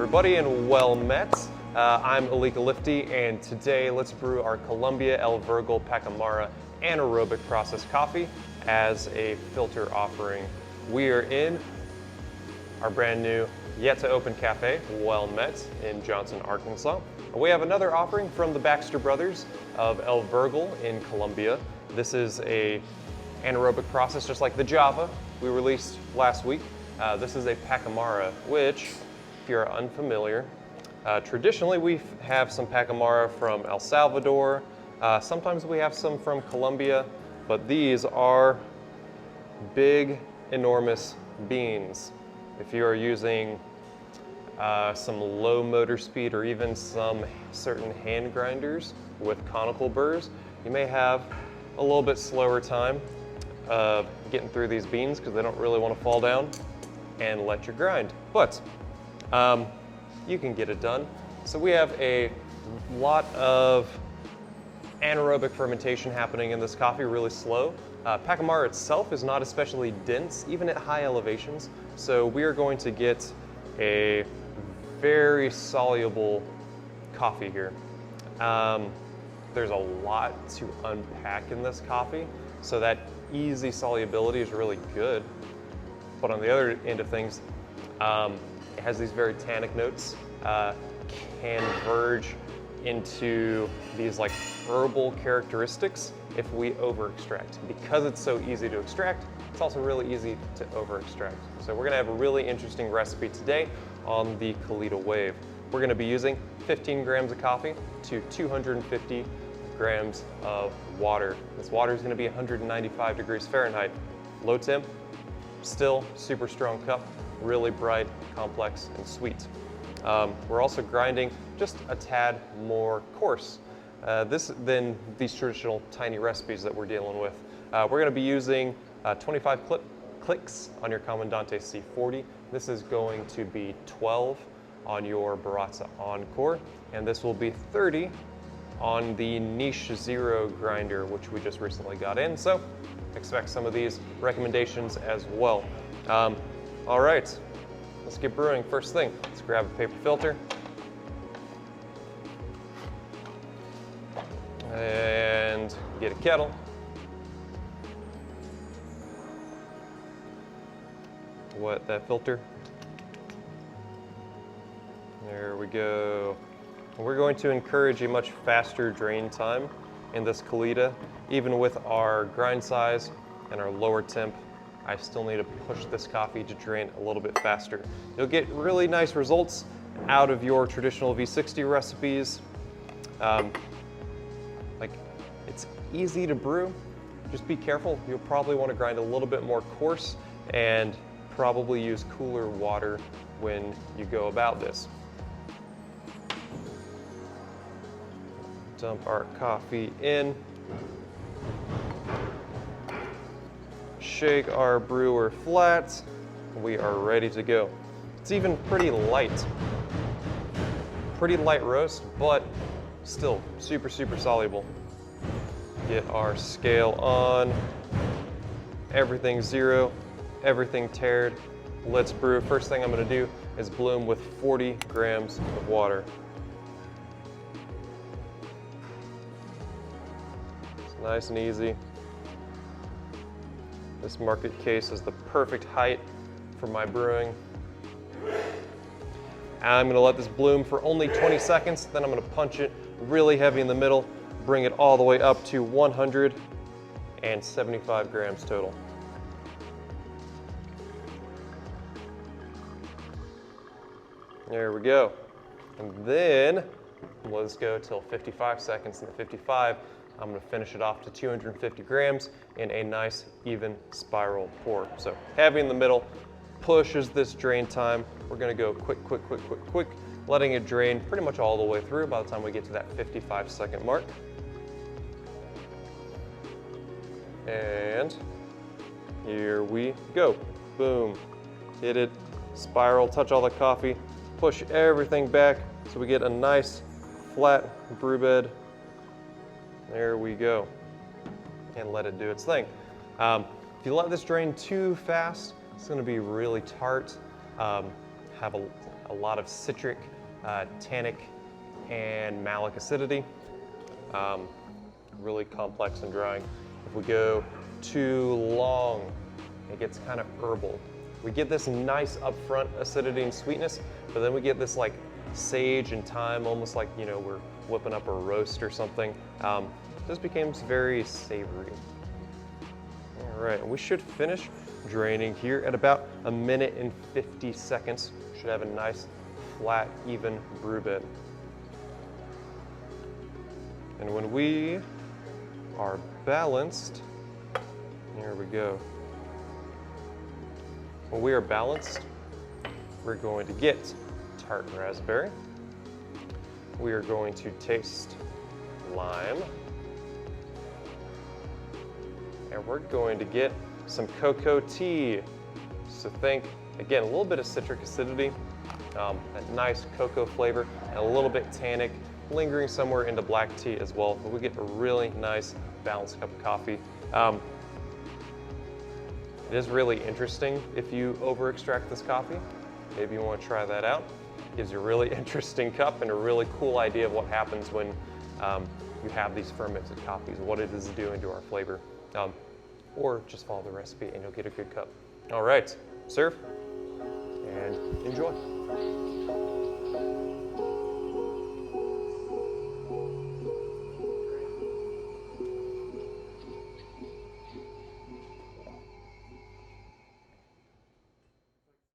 everybody, and well met. I'm Alika Lifty, and today let's brew our Colombia El Vergel Pacamara anaerobic process coffee as a filter offering. We are in our brand new, yet to open cafe, Well Met, in Johnson, Arkansas. We have another offering from the Baxter brothers of El Vergel in Colombia. This is a anaerobic process just like the Java we released last week. This is a Pacamara, which, if you're unfamiliar, traditionally we have some Pacamara from El Salvador. Sometimes we have some from Colombia, but these are big, enormous beans. If you are using some low motor speed or even some certain hand grinders with conical burrs, you may have a little bit slower time of getting through these beans because they don't really want to fall down and let you grind. But you can get it done. So we have a lot of anaerobic fermentation happening in this coffee, really slow. Pacamara itself is not especially dense, even at high elevations. So we are going to get a very soluble coffee here. There's a lot to unpack in this coffee, so that easy solubility is really good. But on the other end of things, it has these very tannic notes, can verge into these like herbal characteristics if we over extract. Because it's so easy to extract, it's also really easy to over extract. So we're gonna have a really interesting recipe today on the Kalita Wave. We're gonna be using 15 grams of coffee to 250 grams of water. This water is gonna be 195 degrees Fahrenheit. Low temp, still super strong cup, really bright, complex, and sweet. We're also grinding just a tad more coarse than these traditional tiny recipes that we're dealing with. We're gonna be using 25 clicks on your Comandante C40. This is going to be 12 on your Baratza Encore, and this will be 30 on the Niche Zero grinder, which we just recently got in. So expect some of these recommendations as well. All right, let's get brewing. First thing, let's grab a paper filter. And get a kettle. Wet that filter. There we go. We're going to encourage a much faster drain time in this Kalita. Even with our grind size and our lower temp, I still need to push this coffee to drain a little bit faster. You'll get really nice results out of your traditional V60 recipes. Like, it's easy to brew. Just be careful. You'll probably want to grind a little bit more coarse and probably use cooler water when you go about this. Dump our coffee in. Shake our brewer flat. We are ready to go. It's even pretty light roast, but still super, super soluble. Get our scale on. Everything zero, everything tared. Let's brew. First thing I'm gonna do is bloom with 40 grams of water. It's nice and easy. This market case is the perfect height for my brewing. I'm gonna let this bloom for only 20 seconds, then I'm gonna punch it really heavy in the middle, bring it all the way up to 175 grams total. There we go. And then let's go till 55 seconds. And the 55, I'm gonna finish it off to 250 grams in a nice even spiral pour. So heavy in the middle, pushes this drain time. We're gonna go quick, letting it drain pretty much all the way through by the time we get to that 55-second mark. And here we go. Boom. Hit it, spiral, touch all the coffee, push everything back so we get a nice flat brew bed. There we go. And let it do its thing. If you let this drain too fast, it's going to be really tart, have a lot of citric, tannic, and malic acidity. Really complex and drying. If we go too long, it gets kind of herbal. We get this nice upfront acidity and sweetness, but then we get this like sage and thyme, almost like, you know, we're whipping up a roast or something. This becomes very savory. All right, we should finish draining here at about 1 minute and 50 seconds. Should have a nice, flat, even brew bed. And when we are balanced, here we go. When we are balanced, we're going to get tart raspberry. We are going to taste lime. And we're going to get some cocoa tea. So think, again, a little bit of citric acidity, that nice cocoa flavor, and a little bit tannic, lingering somewhere into black tea as well. But we get a really nice balanced cup of coffee. It is really interesting if you over extract this coffee. Maybe you want to try that out. Gives you a really interesting cup and a really cool idea of what happens when you have these fermented coffees, what it is doing to our flavor. Or just follow the recipe and you'll get a good cup. All right, serve and enjoy.